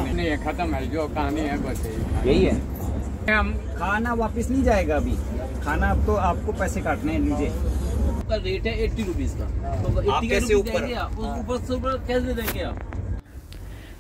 नहीं है, खत्म है, जो कहानी है बस यही है। हम खाना वापस नहीं जाएगा अभी, खाना अब तो आपको पैसे काटने हैं लीजिए। का रेट है 80 रुपीज का, तो 80 कैसे ऊपर ऊपर कैसे देंगे आप?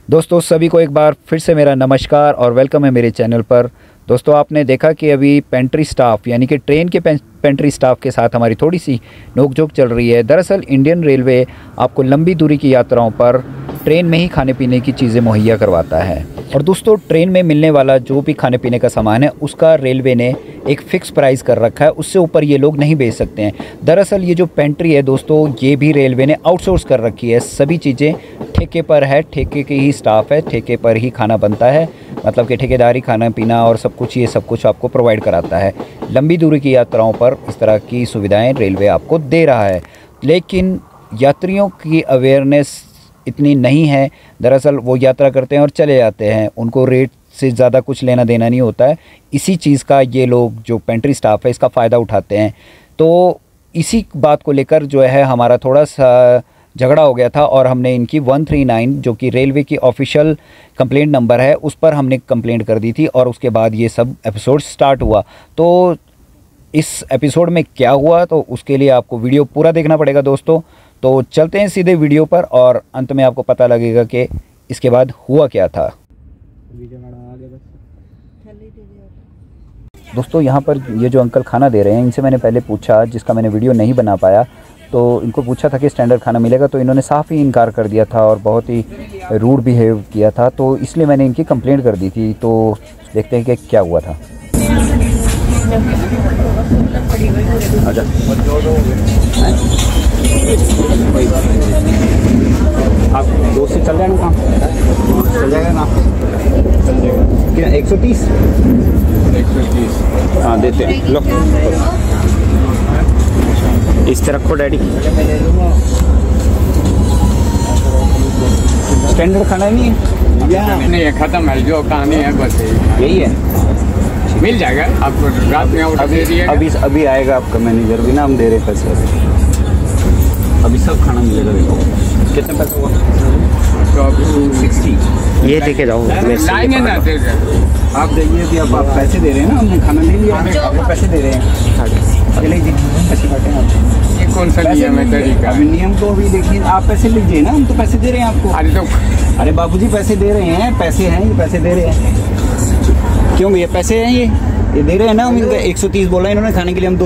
दोस्तों सभी को एक बार फिर से मेरा नमस्कार और वेलकम है मेरे चैनल पर। दोस्तों आपने देखा कि अभी पेंट्री स्टाफ यानी कि ट्रेन के पेंट्री स्टाफ के साथ हमारी थोड़ी सी नोकझोंक चल रही है। दरअसल इंडियन रेलवे आपको लंबी दूरी की यात्राओं पर ट्रेन में ही खाने पीने की चीज़ें मुहैया करवाता है। और दोस्तों ट्रेन में मिलने वाला जो भी खाने पीने का सामान है उसका रेलवे ने एक फ़िक्स प्राइस कर रखा है, उससे ऊपर ये लोग नहीं बेच सकते हैं। दरअसल ये जो पेंट्री है दोस्तों, ये भी रेलवे ने आउटसोर्स कर रखी है। सभी चीज़ें ठेके पर है, ठेके के ही स्टाफ है, ठेके पर ही खाना बनता है, मतलब कि ठेकेदारी खाना पीना और सब कुछ, ये सब कुछ आपको प्रोवाइड कराता है। लंबी दूरी की यात्राओं पर इस तरह की सुविधाएं रेलवे आपको दे रहा है, लेकिन यात्रियों की अवेयरनेस इतनी नहीं है। दरअसल वो यात्रा करते हैं और चले जाते हैं, उनको रेट से ज़्यादा कुछ लेना देना नहीं होता है। इसी चीज़ का ये लोग जो पेंट्री स्टाफ है इसका फ़ायदा उठाते हैं। तो इसी बात को लेकर जो है हमारा थोड़ा सा झगड़ा हो गया था और हमने इनकी 139 जो कि रेलवे की ऑफिशियल कंप्लेंट नंबर है उस पर हमने कंप्लेंट कर दी थी, और उसके बाद ये सब एपिसोड स्टार्ट हुआ। तो इस एपिसोड में क्या हुआ तो उसके लिए आपको वीडियो पूरा देखना पड़ेगा दोस्तों। तो चलते हैं सीधे वीडियो पर और अंत में आपको पता लगेगा कि इसके बाद हुआ क्या था। दोस्तों यहाँ पर ये जो अंकल खाना दे रहे हैं, इनसे मैंने पहले पूछा, जिसका मैंने वीडियो नहीं बना पाया, तो इनको पूछा था कि स्टैंडर्ड खाना मिलेगा, तो इन्होंने साफ़ ही इनकार कर दिया था और बहुत ही रूड बिहेव किया था। तो इसलिए मैंने इनकी कंप्लेंट कर दी थी। तो देखते हैं कि क्या हुआ था। आप 2 से चल जाएगा काम, चल जाएगा ना? क्या 130? 130 हाँ देते हैं, लो इस तरह रखो डैडी। स्टैंडर्ड खाना नहीं है, नहीं है, खत्म है, जो कहानी है बस यही है। मिल जाएगा आपको, रात में ऑर्डर दे दिए। अभी आएगा आपका मैनेजर भी ना, हम दे रहे पैसे, अभी सब खाना मिलेगा। देखो कितना पैसा हुआ? 60। ये लेके जाओ, लाएंगे ना, आप देखिए अभी आप पैसे दे रहे हैं ना, हमने खाना ले लिया, आप पैसे दे रहे हैं, चलिए जी पैसे काटें आप। ये कौन सा नियम है तरीका? अभी नियम तो अभी देखिए, आप पैसे लीजिए ना, हम तो पैसे दे रहे हैं आपको। अरे तो अरे बाबूजी पैसे दे रहे हैं, पैसे हैं ये, पैसे दे रहे हैं। क्यों भैया पैसे हैं ये दे रहे हैं ना। हम इनका 130 बोला इन्होंने खाने के लिए, हम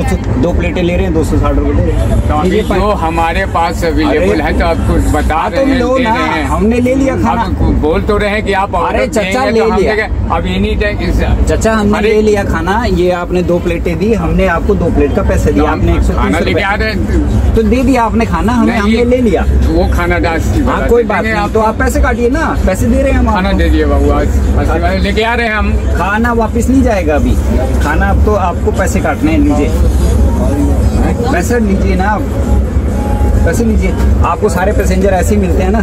2 प्लेटें ले रहे हैं, 260 रुपये दे रहे हैं। तो अभी जो हमारे पास अवेलेबल है तो आपको बता रहे हैं, हमने ले लिया खाना। बोल तो रहे हैं कि आप अरे चचा ले लिया, अब एनी टाइम चचा हमने ले लिया खाना। ये आपने 2 प्लेटें दी, हमने आपको 2 प्लेट का पैसा दिया, आपने 130 रुपये तो दे दिया आपने खाना, हमने ले लिया वो खाना डाल। कोई बात नहीं, तो आप पैसे काटिए ना, पैसे दे रहे हैं हम, खाना दे दिए बाबू, आज लेके आ रहे हैं हम। खाना वापिस नहीं जाएगा अभी, खाना अब तो आपको पैसे काटने हैं, लीजिए पैसे लीजिए ना, आप पैसे लीजिए। आपको सारे पैसेंजर ऐसे ही मिलते हैं ना,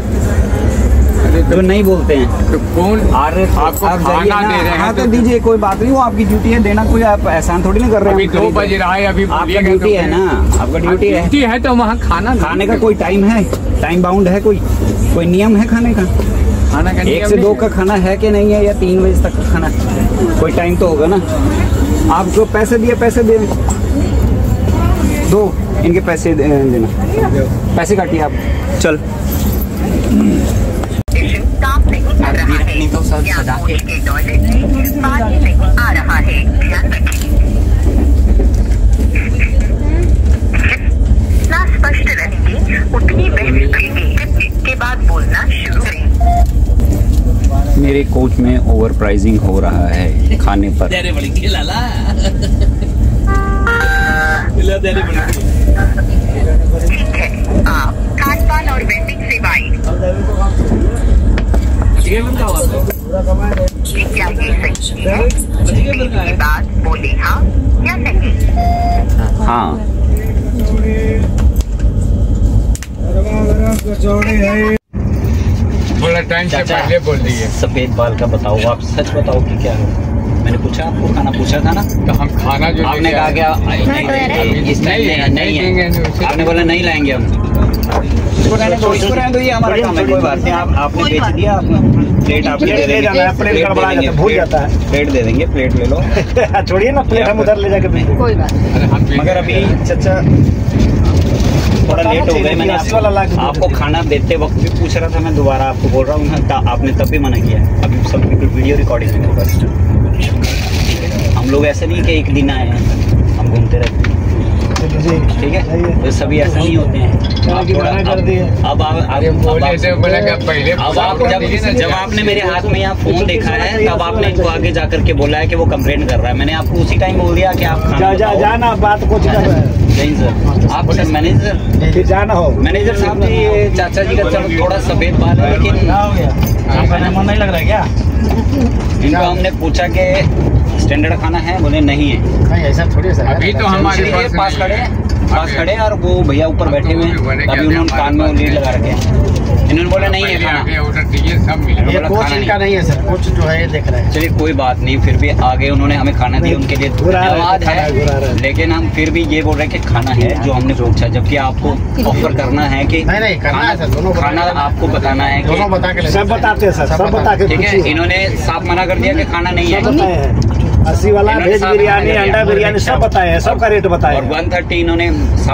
जो नहीं बोलते हैं। तो कौन आपको आप खाना दे रहे हैं? हाँ तो दीजिए, कोई बात नहीं, वो आपकी ड्यूटी है देना, कोई आप एहसान थोड़ी ना कर रहे हैं। अभी 2 बज रहा है, अभी आपका ड्यूटी है ना, आपका ड्यूटी है तो वहाँ खाने का कोई टाइम है, टाइम बाउंड है, कोई नियम है खाने का? खाना का 1 से 2 का खाना है कि नहीं है, या 3 बजे तक का खाना? कोई टाइम तो होगा ना। आप जो पैसे दिए पैसे दे दो, इनके पैसे देना, पैसे काटिए आप। चल तो सब सजा के पानी नहीं आ रहा है, ध्यान रखें। जितना स्पष्ट रहेंगे उतनी बेहतर रहेंगे। के बाद बोलना शुरू करें। मेरे कोच में ओवर प्राइसिंग हो रहा है खाने पर। ठीक है, आप खान पान और वेंडिंग सेवाएं क्या ये सही है? इसके बाद बोले हाँ या नहीं। हाँ बोला, टाइम से पहले बोल दिए। सफेद बाल का बताओ, आप सच बताओ कि क्या है। मैंने पूछा, आपको खाना पूछा था ना, तो हम खाना जो आपने कहा क्या नहीं देंगे, आपने बोला नहीं लाएंगे हम। इसको रहने दो, ये हमारा काम है, कोई बात नहीं। आपने बेच दिया, आपने प्लेट आप ले जाना, प्लेट गड़बड़ा जाता है, भूल जाता है। प्लेट दे देंगे, प्लेट ले लो। छोड़िए ना प्लेट, हम उधर ले जाके भेजेंगे, कोई बात नहीं। मगर अभी चाचा थोड़ा लेट हो गए, मैंने आपको खाना देते वक्त भी पूछ रहा था, मैं दोबारा आपको बोल रहा हूँ, आपने तब भी मना किया। अभी सब वीडियो रिकॉर्डिंग है मेरे पास। हम लोग ऐसे नहीं कि एक दिन आए हैं, हम घूमते रहते हैं, ठीक है। तो सभी ऐसा नहीं होते हैं। जब आपने मेरे हाथ में यहाँ फोन देखा है, तब आपने इनको आगे जा करके बोला है कि वो कंप्लेंट कर रहा है। मैंने आपको उसी टाइम बोल दिया कि आप जाना, बात कुछ कर रहा है। नहीं सर, आप सर मैनेजर जाना हो, मैनेजर साहब जी, ये चाचा जी का चलो थोड़ा सफेद बाल है, लेकिन आपका नाम नहीं लग रहा है क्या? इनको हमने पूछा कि स्टैंडर्ड खाना है, बोले नहीं है। नहीं ऐसा थोड़ी है, अभी तो हमारे पास खड़े हैं और वो भैया ऊपर बैठे हुए हैं। अभी उन्होंने कान में लीड लगा रखे हैं, इन्होंने बोला नहीं है खाना, ऑर्डर दीजिए, सब मिलेगा। ये कोच इनका नहीं है सर, कोच जो है देख रहे हैं। चलिए कोई बात नहीं, फिर भी आगे उन्होंने हमें खाना दिया, उनके लिए धन्यवाद है। लेकिन हम फिर भी ये बोल रहे हैं कि खाना है जो हमने पूछा, जबकि आपको ऑफर करना है कि खाना आपको बताना है कि सब बताते हैं सर, सब बता के, ठीक है। इन्होंने साफ मना कर दिया कि खाना नहीं है। 80 वाला वेज बिरयानी, अंडा बिरयानी सब बताया है, सबका रेट बताया। और 130 इन्होंने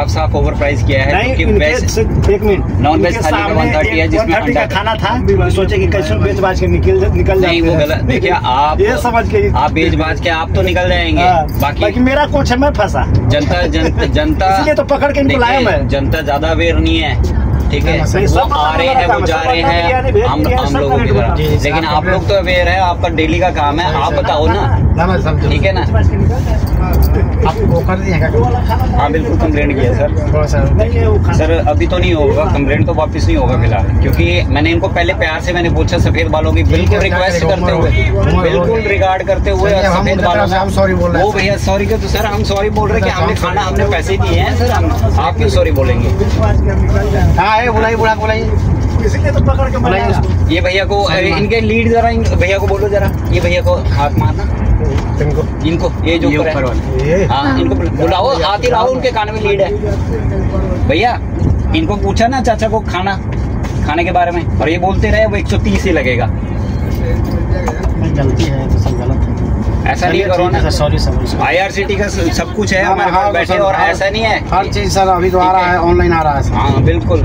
साफ ओवर प्राइस किया है, क्योंकि एक मिनट नॉन वेज थाली में 130 है, जिसमें अंडा का खाना था। सोचे कि कैसे बेच बाज के निकल नहीं, वो गलत। देखिए आप ये समझ के, आप बेच बाज के आप तो निकल जाएंगे, बाकी मेरा कुछ है, मैं फंसा। जनता इसलिए तो पकड़ के लाया मैं। जनता ज्यादा अवेयर नहीं है, ठीक है। वो आ रहे हैं, वो जा रहे हैं, हम लोगों की तरह। लेकिन आप लोग तो अवेयर है, आपका डेली का काम है, आप बताओ ना, ठीक है ना। आपको कर दिया? हाँ बिल्कुल, कंप्लेंट किया सर। अभी तो नहीं होगा कंप्लेंट, तो वापस नहीं होगा फिलहाल, क्योंकि मैंने इनको पहले प्यार से मैंने पूछा, सफेद बालों की बिल्कुल रिक्वेस्ट करते हुए, बिल्कुल रिगार्ड करते हुए सफेद बालों से हम सॉरी बोल रहे हैं। वो भैया सॉरी क्यों? तो सर हम सॉरी बोल रहे हैं कि हमने खाना, हमने पैसे दिए हैं सर, आप क्यों सॉरी बोलेंगे? बुलाइए, इसलिए तो पकड़ के बुलाइए। ये भैया को, इनके लीड जरा, भैया को बोलो जरा, ये भैया को हाथ मारना, इनको ये जो ऊपर है, हाँ इनको बुलाओ, हाथ ही लाओ, उनके कान में लीड है। भैया इनको पूछा ना चाचा को खाने के बारे में, और ये बोलते रहे वो 130 ही लगेगा। गलती है तो सब गलत है, ऐसा नहीं करो ना। सॉरी सर, IRCT का सब कुछ है हमारे पास बैठे, और ऐसा नहीं है हर चीज सर। अभी तो आ रहा है, ऑनलाइन आ रहा है। हाँ बिल्कुल।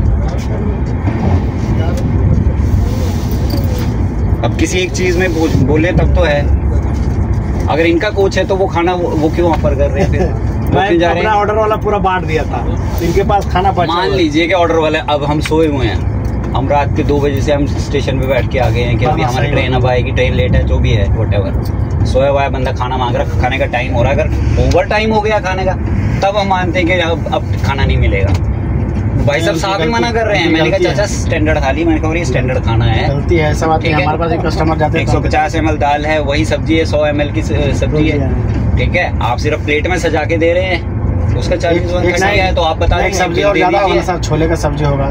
अब किसी एक चीज में बोले तब तो है। अगर इनका कोच है तो वो खाना वो क्यों ऑफर कर रहे हैं फिर? मैं अपना ऑर्डर वाला पूरा बांट दिया था, इनके पास खाना बचा। मान लीजिए कि ऑर्डर वाले, अब हम सोए हुए हैं, हम रात के 2 बजे से हम स्टेशन पे बैठ के आ गए हैं कि अभी हमारी ट्रेन अब आएगी, ट्रेन लेट है, जो भी है व्हाटएवर। सोया हुआ है बंदा, खाना मांग रहा, खाने का टाइम हो रहा है। अगर ओवर टाइम हो गया खाने का, तब हम मानते हैं कि अब खाना नहीं मिलेगा। भाई साहब साहब ही मना कर रहे हैं। मैंने कहा चाचा स्टैंडर्ड थाली, मैंने कहा ये स्टैंडर्ड खाना है। गलती है, ऐसा बात नहीं। हमारे पास एक कस्टमर जाते हैं, 150 ml दाल है, वही सब्जी है, 100 ml की सब्जी है, ठीक है। आप सिर्फ प्लेट में सजा के दे रहे हैं, उसका चार्जेस है, तो आप बता देंगे। सब्जी और ज्यादा होगा सर, छोले का सब्जी होगा,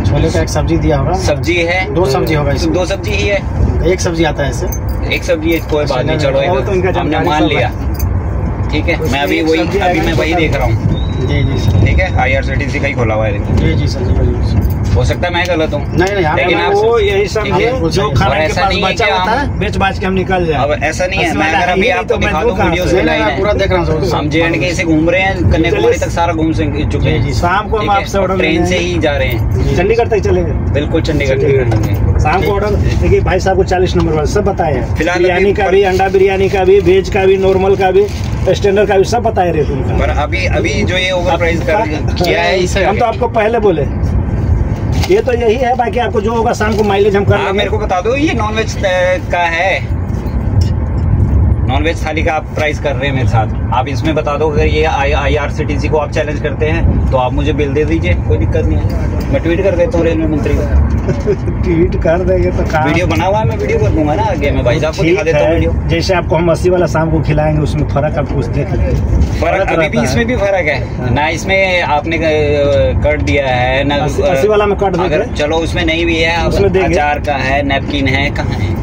छोले का एक सब्जी दिया होगा, सब्जी है 2 सब्जी होगा, 2 सब्जी ही है, एक सब्जी आता है इससे, एक सब्जी है, कोई बात नहीं, चलो हमने मान लिया, ठीक है। मैं अभी वही देख रहा हूँ, ठीक है। IRCTC का ही खोला हुआ है। जी सर, हो सकता है मैं गलत हूँ। नहीं लेकिन आप वो यही सब है जो खाना के पास बचा होता है, बेच बाच के हम निकल जाए। अब ऐसा नहीं है, मैं अगर अभी आपको दिखा दूँ वीडियो से, पूरा देख रहा हूँ। हम JNK से घूम रहे हैं, कन्याकुमारी तक सारा घूम चुके हैं। शाम को हम आपसे ऑर्डर ट्रेन से ही जा रहे हैं, चंडीगढ़ तक चलेंगे। बिल्कुल चंडीगढ़ तक शाम को ऑर्डर। देखिए भाई साहब को 40 नंबर वाले सब बताए हैं, फिलहाल बिरयानी का भी, अंडा बिरयानी का भी, वेज का भी, नॉर्मल का भी, स्टैंडर्ड का भी, सब बताए रेट उनका। पर अभी जो ये ओवर प्राइस किया है इसे, हम तो आपको पहले बोले ये तो यही है, बाकी आपको जो होगा शाम को माइलेज हम कर। मेरे को बता दो, ये नॉनवेज का है, नॉनवेज थाली का आप प्राइस कर रहे हैं मेरे साथ, आप इसमें बता दो। अगर ये IRCTC को आप चैलेंज करते हैं तो आप मुझे बिल दे दीजिए, कोई दिक्कत नहीं है। मैं ट्वीट कर देता हूँ रेलवे मंत्री को। ट्वीट कर देंगे तो वीडियो बना हुआ है, मैं वीडियो कर दूंगा ना आगे, मैं भाई साहब को दिखा देता हूँ वीडियो। जैसे आपको हम 80 वाला शाम को खिलाएंगे, उसमें फर्क आप कुछ देख लीजिए। फर्क अभी भी इसमें भी फर्क है ना, इसमें आपने कट दिया है ना, 80 वाला में कट, अगर चलो उसमें नहीं भी है, उसमें अचार का है, नैपकिन है, कहाँ है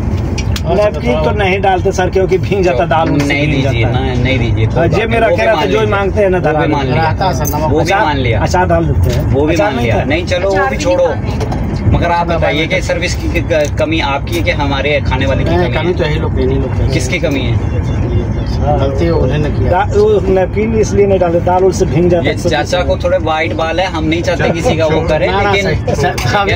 नैपकिन तो नहीं डालते सर, क्योंकि भीग जाता दाल। नहीं दीजिए ना, नहीं दीजिए। जेब में रखे रहते, जो मांगते हैं ना वो भी मान लिया, वो भी मान लिया। अचार डाल देते हैं, वो भी मान लिया। नहीं चलो वो भी छोड़ो, मगर आप बताइए कि सर्विस की कमी आपकी है कि हमारे खाने वाले की कमी तो यही लोग किसकी कमी है? गलती उन्होंने किया। नैपकिन इसलिए नहीं डालते, दाल से भीग जाता है। चाचा को थोड़े वाइट बाल है, हम नहीं चाहते किसी का वो करे, लेकिन अभी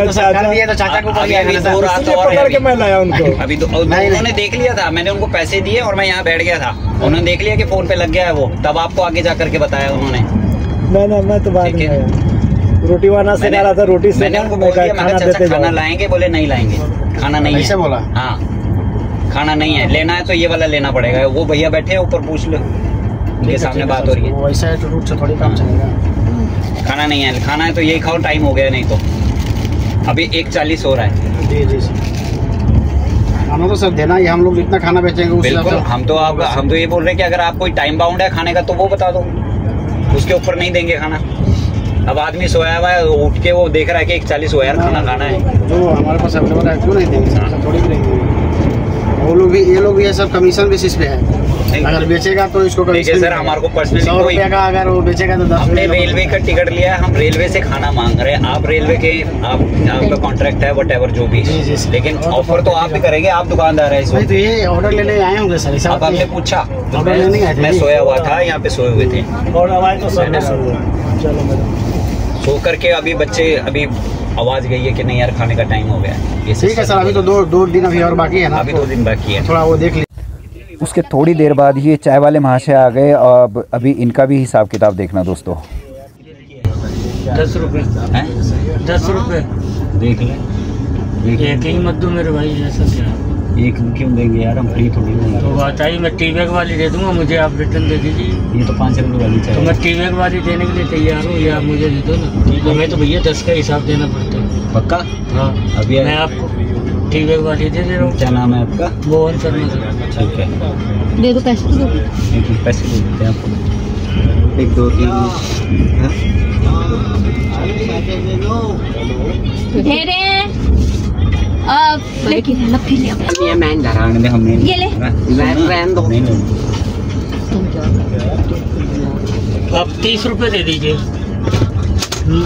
चाचा को अभी 2 रात और मैं लाया उनको। अभी तो उन्होंने देख लिया था, मैंने उनको पैसे दिए और मैं यहाँ बैठ गया था, उन्होंने देख लिया कि फोन पे लग गया है वो, तब आपको आगे जा करके बताया उन्होंने। मैं तो बाद में रोटी वाना से रहा था, रोटी से मैंने उनको बोल दिया, मैं चाचा खाना लाएंगे, बोले नहीं लाएंगे, खाना नहीं है। बोला हाँ खाना नहीं है, लेना है तो ये वाला लेना पड़ेगा। वो भैया बैठे हैं ऊपर, पूछ लो, उनके सामने बात हो रही है। वैसा है तो रूट से थोड़ी काम चलेगा। खाना नहीं है, खाना है तो यही खाओ, टाइम हो गया, नहीं तो अभी 1:40 हो रहा है। जी हमें तो सब देना ही, हम लोग जितना खाना बेचेंगे बिल्कुल। हम तो ये बोल रहे हैं कि अगर आप कोई टाइम बाउंड है खाने का तो वो बता दो, उसके ऊपर नहीं देंगे खाना। अब आदमी सोया हुआ है, उठ के वो देख रहा है कि 1:40 हो यार, खाना खाना है, जो हमारे पास अवेलेबल है क्यों नहीं देंगे, थोड़ी भी देंगे। वो लोग भी, ये लोग भी सब कमीशन बेसिस पे है, अगर बेचेगा तो इसको देखिए सर, हमारे को पर्सनली 100 रुपया का अगर वो बेचेगा तो 10 हमने रेलवे का टिकट लिया है, हम रेलवे से खाना मांग रहे हैं, आप रेलवे के आपका कॉन्ट्रैक्ट है वटेवर जो भी, लेकिन ऑफर तो आप भी करेंगे, आप दुकानदार है इसमें। तो ये ऑर्डर लेने आए होंगे सर, अब आपने पूछा तो ऑर्डर लेने आए थे, मैं सोया हुआ था, यहाँ पे सोए हुए थे और आवाज तो सब सो करके। अभी बच्चे अभी आवाज गई है कि नहीं यार खाने का टाइम हो गया है। ठीक है सर, अभी तो दो दिन अभी और बाकी है ना, अभी 2 दिन बाकी है, थोड़ा वो देख लीजिए। उसके थोड़ी देर बाद ये चाय वाले महाशय आ गए और अभी इनका भी हिसाब किताब देखना दोस्तों। 10 रुपए हैं 10 रुपए देख ले, एक ही मत दो मेरे भाई, ऐसा क्या? एक क्यों देंगे यार, हम फ्री थोड़ी देंगे। तो बात आई, मैं टी बैग वाली दे दूंगा, मुझे आप रिटर्न दे दीजिए। ये तो 5 रुपए वाली तो चाहिए। मैं टी बैग वाली देने के लिए तैयार हूँ, या आप मुझे दे दो ना। हमें तो भैया 10 का हिसाब देना पड़ता है। पक्का? हाँ अभी मैं आपको टी बैग वाली दे रहा हूँ। क्या नाम है आपका? मोहन शर्मा। ठीक है, दे दो पैसे, दो पैसे दे देते हैं आपको। 1 2 3 ढेरे लेकिन है ना, फिर ये हमने ये ले। रहने दो। नहीं आप 30 रुपए दे दीजिए।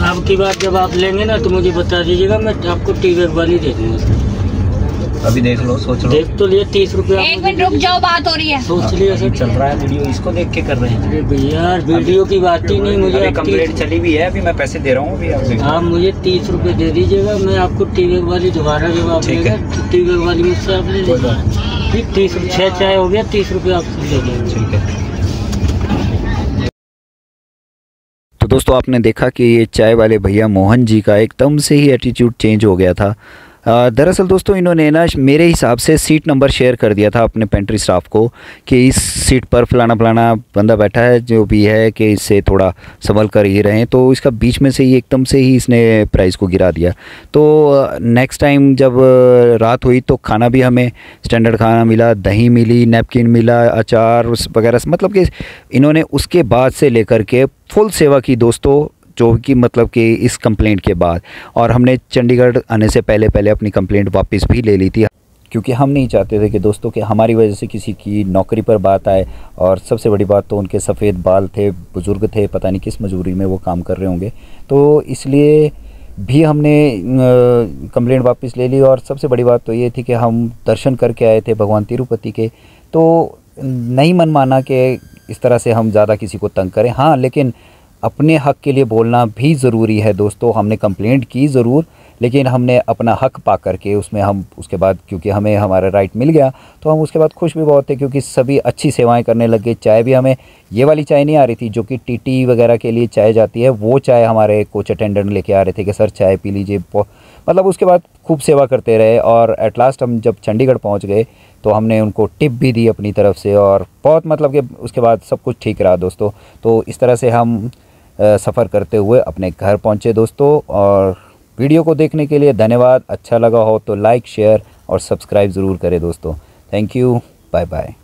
अब की बार जब आप लेंगे ना तो मुझे बता दीजिएगा, मैं आपको टी बैग वाली दे दूंगा। अभी देख लो, सोच लो। देख तो लिया, 30 रुपए। एक मिनट रुक जाओ, बात हो रही है। सोच लिया सर, चल रहा है वीडियो, इसको देख के कर रहे हैं। अरे भैया वीडियो की बात ही नहीं, मुझे अभी कंप्लेंट चली भी है, अभी मैं पैसे दे रहा हूँ अभी आपसे। आप मुझे 30 रुपए दे दीजिएगा, मैं आपको टी बैग वाली दोबारा जब आप ठीक लेंगे है। तो टी बैग वाली मुझसे आप ले लीजिए। ठीक, 30 6 चाय हो गया, 30 रुपए आपसे ले लेंगे। ठीक है। तो दोस्तों आपने देखा कि ये चाय वाले भैया मोहन जी का एकदम से ही एटीट्यूड चेंज हो गया था। दरअसल दोस्तों इन्होंने ना मेरे हिसाब से सीट नंबर शेयर कर दिया था अपने पेंट्री स्टाफ को कि इस सीट पर फलाना फलाना बंदा बैठा है जो भी है, कि इससे थोड़ा संभल कर ही रहें। तो इसका बीच में से ही एकदम से ही इसने प्राइस को गिरा दिया। तो नेक्स्ट टाइम जब रात हुई तो खाना भी हमें स्टैंडर्ड खाना मिला, दही मिली, नैपकिन मिला, अचार वगैरह, मतलब कि इन्होंने उसके बाद से लेकर के फुल सेवा की दोस्तों, जो कि मतलब कि इस कंप्लेंट के बाद। और हमने चंडीगढ़ आने से पहले अपनी कंप्लेंट वापस भी ले ली थी, क्योंकि हम नहीं चाहते थे कि दोस्तों कि हमारी वजह से किसी की नौकरी पर बात आए। और सबसे बड़ी बात तो उनके सफ़ेद बाल थे, बुज़ुर्ग थे, पता नहीं किस मजबूरी में वो काम कर रहे होंगे, तो इसलिए भी हमने कंप्लेंट वापस ले ली। और सबसे बड़ी बात तो ये थी कि हम दर्शन करके आए थे भगवान तिरुपति के, तो नहीं मन माना कि इस तरह से हम ज़्यादा किसी को तंग करें। हाँ, लेकिन अपने हक़ के लिए बोलना भी ज़रूरी है दोस्तों। हमने कंप्लेंट की ज़रूर, लेकिन हमने अपना हक़ पा करके उसमें हम उसके बाद, क्योंकि हमें हमारा राइट मिल गया, तो हम उसके बाद खुश भी बहुत थे, क्योंकि सभी अच्छी सेवाएं करने लगे। चाय भी हमें ये वाली चाय नहीं आ रही थी जो कि टीटी वगैरह के लिए चाय जाती है, वो चाय हमारे कोच अटेंडेंट लेके आ रहे थे कि सर चाय पी लीजिए। मतलब उसके बाद खूब सेवा करते रहे। और एट लास्ट हम जब चंडीगढ़ पहुँच गए तो हमने उनको टिप भी दी अपनी तरफ से, और बहुत मतलब कि उसके बाद सब कुछ ठीक रहा दोस्तों। तो इस तरह से हम सफ़र करते हुए अपने घर पहुँचे दोस्तों। और वीडियो को देखने के लिए धन्यवाद। अच्छा लगा हो तो लाइक, शेयर और सब्सक्राइब ज़रूर करें दोस्तों। Thank you, bye bye.